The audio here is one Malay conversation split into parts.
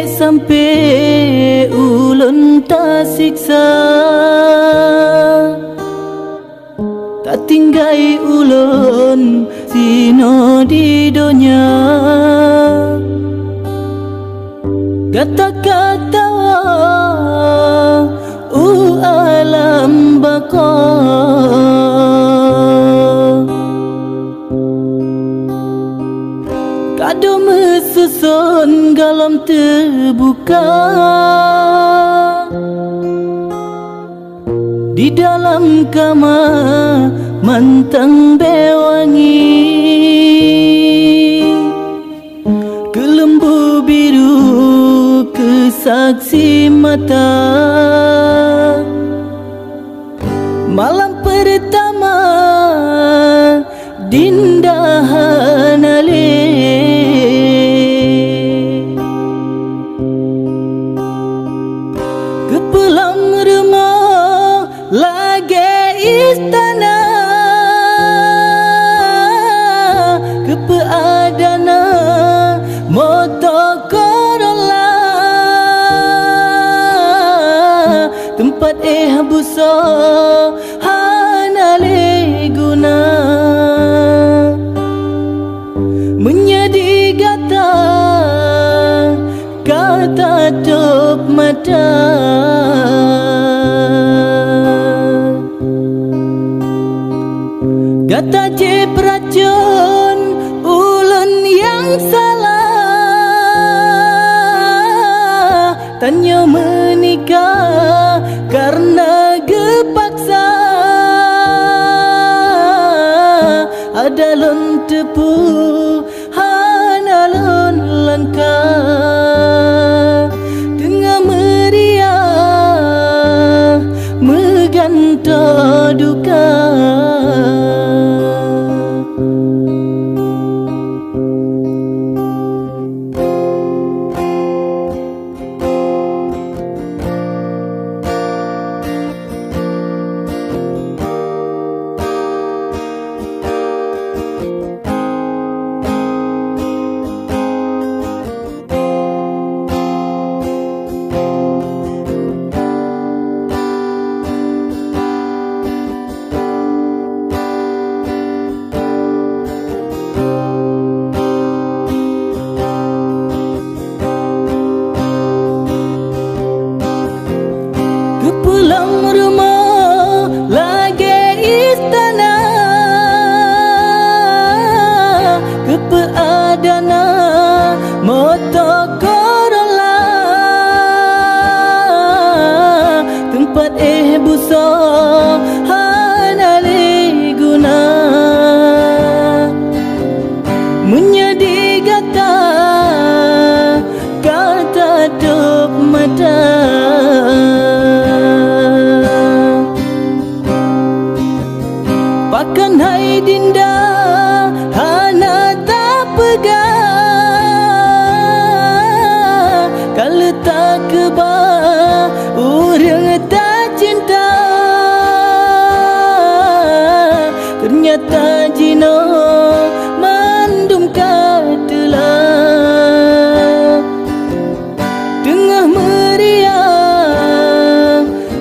sampai ulun tak siksa, tak tinggai ulun sino di dunia. Kata-kata alam baka, kado mesusun galam terbuka di dalam kamar mantang bewangi, kelembu biru kesaksi mata. Malam pertama dindahan ke pulang rumah lagi istana, ke peadana motor Corolla, tempat busa hanale guna, menjadi kata tutup mata. Kata je beracun ulun yang salah, tanya menikah karena kepaksa, ada lon tepu hana lon langkah, tengah meriah meganta duka. Pulang rumah lagi istana, ke peadana motor Corolla, tempat busa hanale guna, menjadi kata tutup mata. Pakan hai dinda hana tak pegang, kalau tak kebah orang tak cinta, ternyata jino mandum katelah, tengah meriah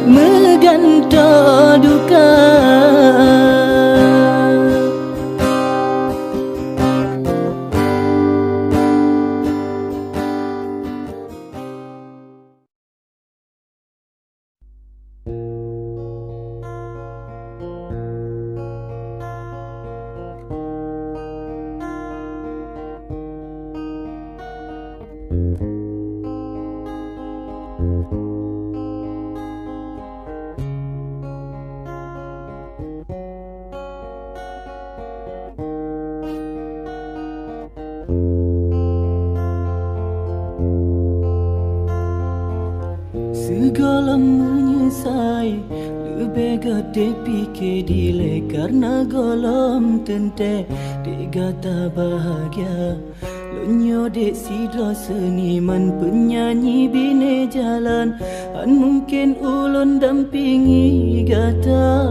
meganta duka. Segala menyesai lebih gede fikir dile, karena golom tente digata bahagia. Lonyo dek sidra seniman penyanyi bine jalan, an mungkin ulun dampingi gata.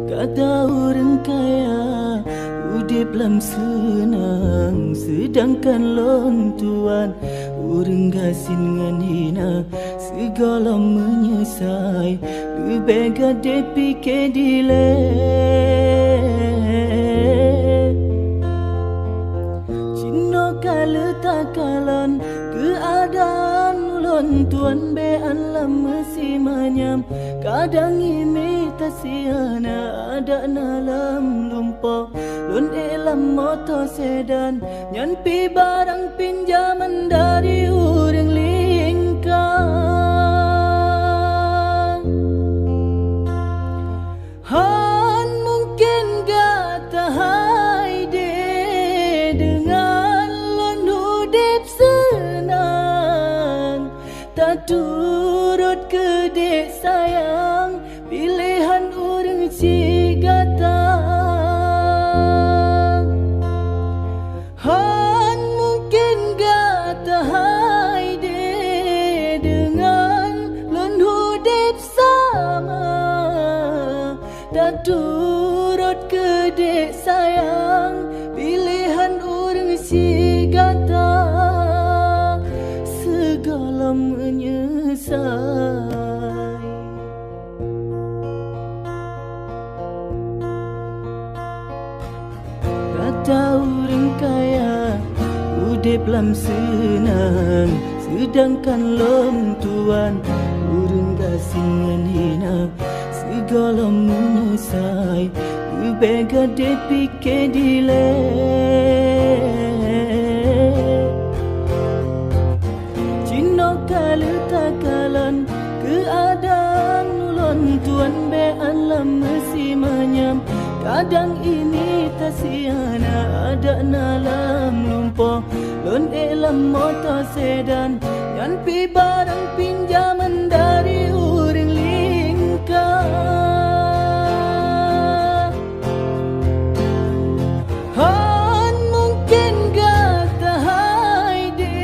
Kata orang kaya udip lam senang, sedangkan lon tuan urang gasin ngan hina, segala menyesai lebih gade pikir dile. Cino kala takalan keadaan ulun tuan be alam mesti manyam, kadang imitasi ana ada dalam lumpur lun elam motor sedan, nyan pi barang pinjaman dari urang lingkang. Han mungkin gak tahai de dengan lun hudip senang, tak turut ke dek sayang pilihan urang cigata. Han mungkin gak tahai de dengan lun hudip sama, tak turut ke dek sayang pilihan urang cigata, segala menyesal. Kata urang kaya udip lam senang, sedangkan lom tuan urang gasin ngan hina, segala menyesai lebih gade pikir dile. Cino kala takalan keadaan ulun tuan be alam mesti manyam, kadang ini tasiana ada dalam lumpur lon elam motor sedan, yan pi barang pinjaman dari urang lingkang. Han mungkin gak tahai de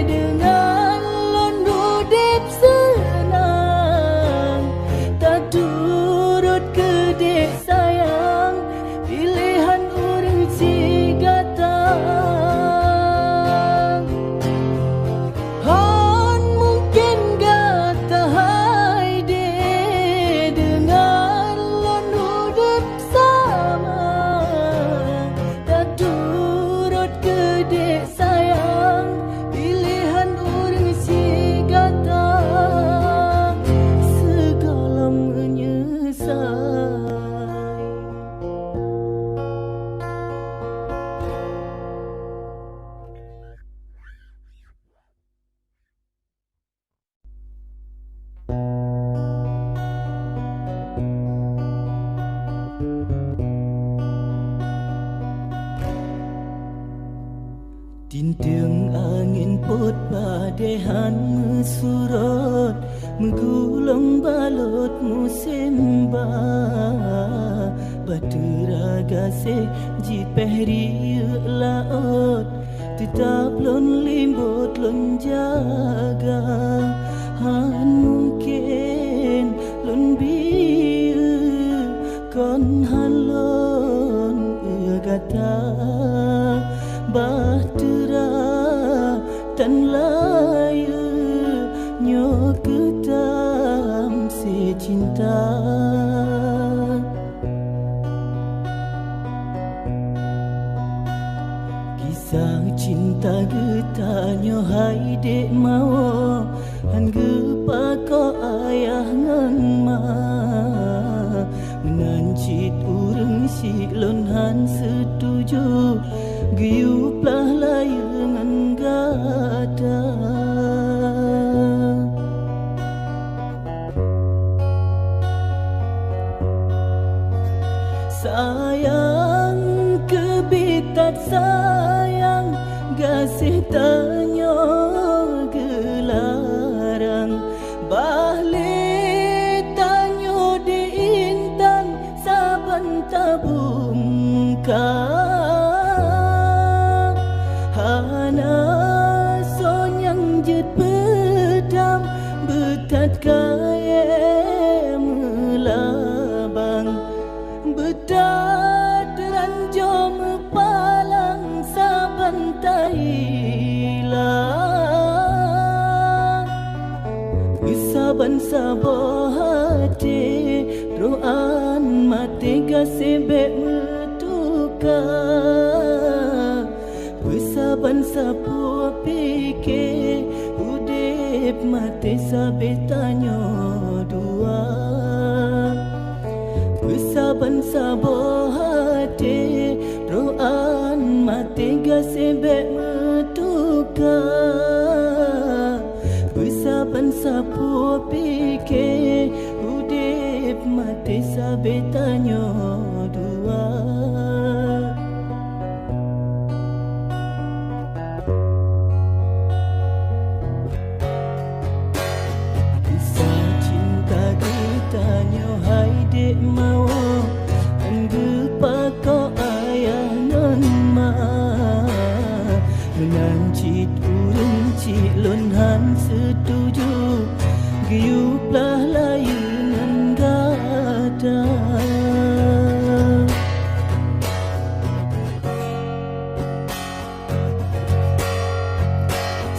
dengan lon hudip senang, tak turut ke dek sayang pilihan urang cigata. Han mungkin gak tahai de dengan lon hudip sama, tak turut ke dek sayang pilihan urang cigata, segala menyesal. Tintung angin pot badehan mesurut, menggulung balut musim ba, batera gasih jipehri laut, tetap lon limbut lon jaga. Han mungkin lon biu kon halon gata, bahtera tan layu nyo ketam si cinta. Kisah cinta getanyo hai dek mau, han gepa ko ayah ngan ma, mengancit urang si lon han setuju, giuplah layangan gada. Sayang kebitat sayang, gasih tanyo gelarang, bahle tanyo di intan saban tabung ka. Hana sonyang jet pedam betat kaya melabang, betat ranjom sabo hati roan mati gasebe metuka besaban sapu pike udip mati sabe tanyo dua besaban sabo hati roan mati gasebe metuka besaban sapu pike udip mati sabe tanyo dua kisah cinta kita nyo hai dek mau anggepa ko ayah non ma menancit urung cilon han setuju giuplah layunan gada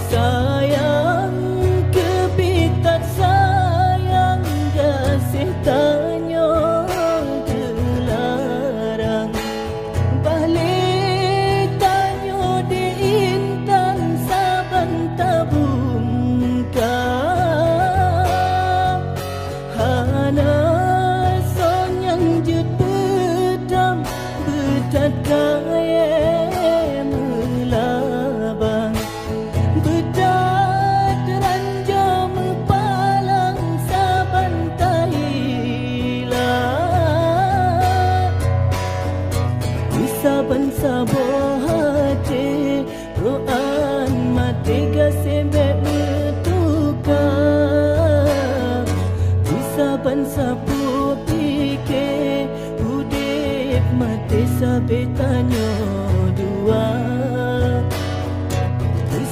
sayang kebitat sayang kasih tanyo terlarang balik tanyo di intan saban tabung ka hana sonyang jet bedam bedat kaya melabang bedat ranjau mepalang saban tahila saban sabo hati roan mati gasebe metuka saban sapu pike udip mati sabe tanyo dua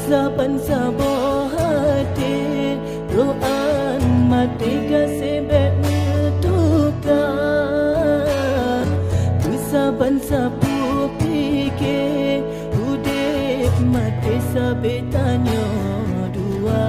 saban sabo hati roan mati gasebe metuka saban sapu pike udip mati sabe tanyo dua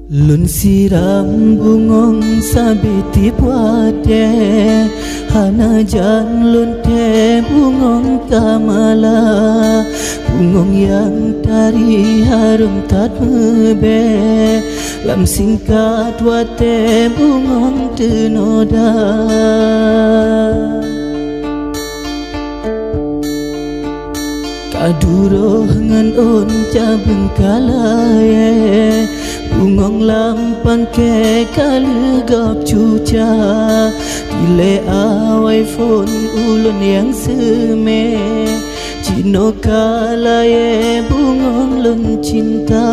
lun siram bungong sabiti puade hana jan lun te bungong kamala bungong yang tari harum tat mebe lam singkat wate bungong tenoda kaduro ngan on cabengkalaye bungong lampang ke kalegap cuca dile awai phone ulun yang seme cino kalaye bungong lun cinta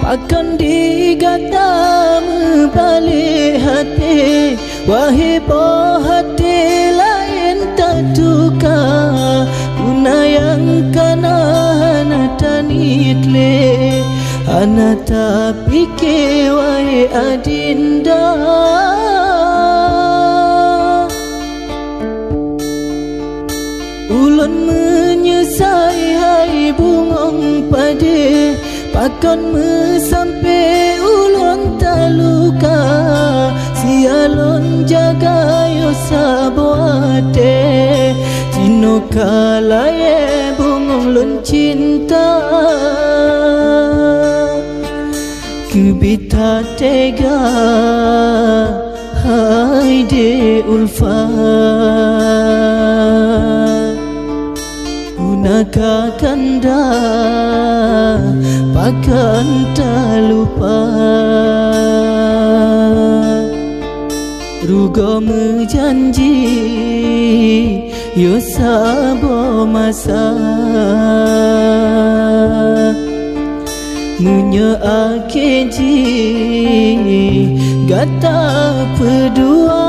akan digata membalik hati wahai boh hati lain tak duka guna yang kana hana tanitle hana tak pikir wahai adinda ulun menyesai hai bungong pade pakon sampai ulun taluka sialon jaga yo saboate cino kalaye bungong lun cinta kubita tega hai de ulfa gunaka kanda pakan tak lupa rugo menjanji yo sabo masa munya akeji gata pedua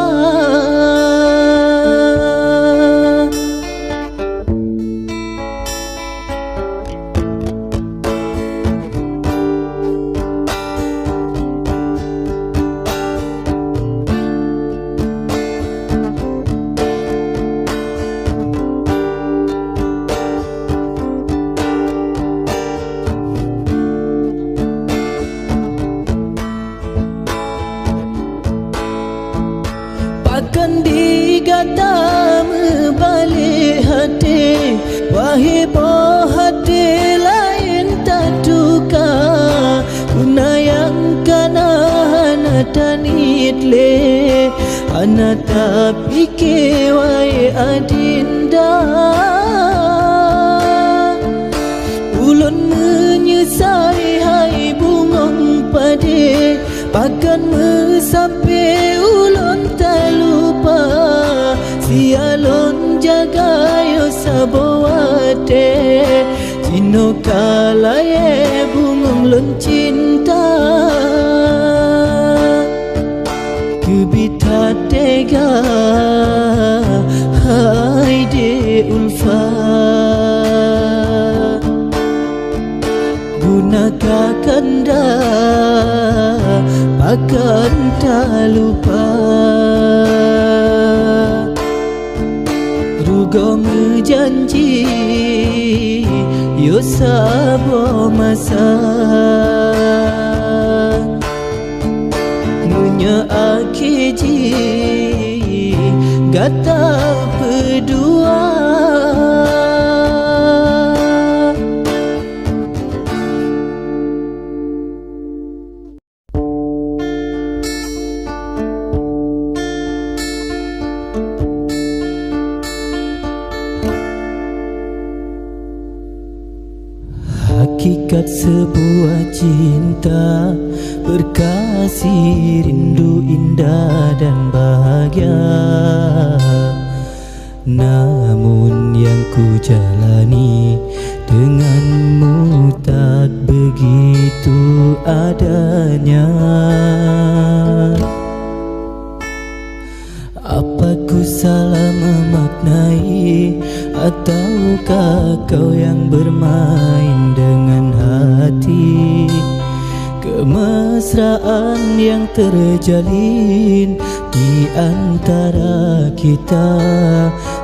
heboh hati lain tak duka Kuna yang kana hana tanit le Hana tak pikir wai adinda Ulun menyesai hai bungong pade Pakan mesampai ulun tak lupa Sialon jaga yo sabawate Cino kalaye bungong lon cinta Kubita tega hai de ulfa Gunaka kanda akan tak lupa Rugo menjanji yo sabo masa Munya akiji gata berdua Hakikat sebuah cinta berkasih rindu indah dan bahagia Namun yang ku jalani denganmu tak begitu adanya Apa ku salah memaknai Ataukah kau yang bermain dengan hati Kemesraan yang terjalin di antara kita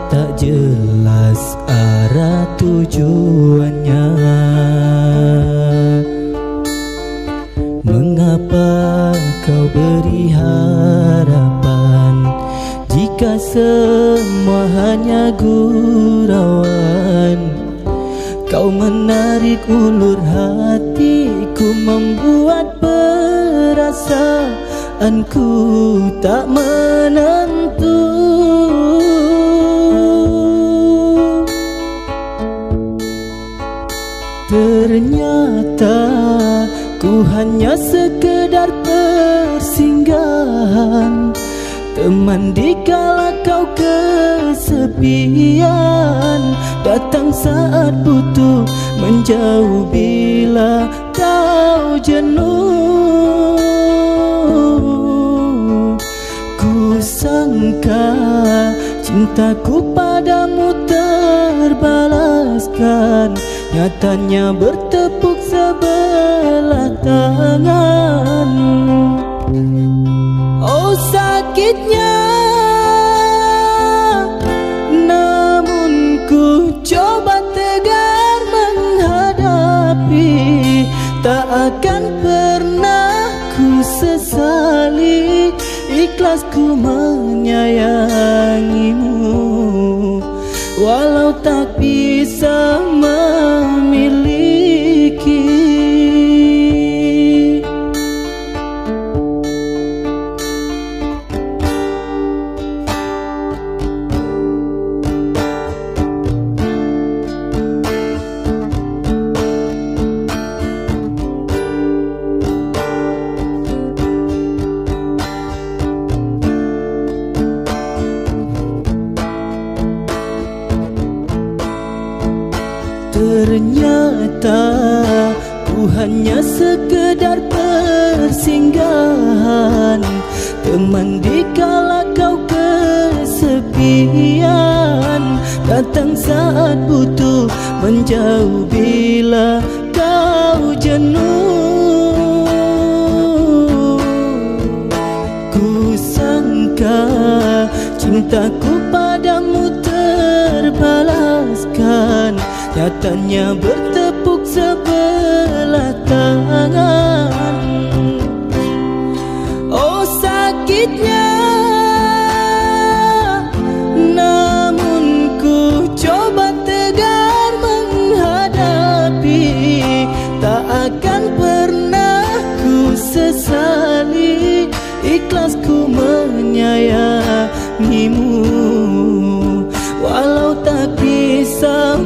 Tak jelas arah tujuannya Mengapa kau beri harapan Jika semua hanya gurauan Kau menarik ulur hatiku Membuat perasaanku tak menentu Ternyata ku hanya sekedar persinggahan Teman dikala kau kesepian Datang saat butuh menjauh bila kau jenuh Ku sangka cintaku padamu terbalaskan Nyatanya bertepuk sebelah tangan Oh sakitnya Namun ku coba tegar menghadapi Tak akan pernah ku sesali Ikhlas ku menyayangimu Walau tak bisa memiliki Ternyata ku hanya sekedar persinggahan Teman dikala kau kesepian Datang saat butuh menjauh bila kau jenuh Ku sangka cintaku padamu terbalaskan Nyatanya bertepuk sebelah tangan Oh sakitnya Namun ku coba tegar ikhlas ku menyayangimu, walau tak bisa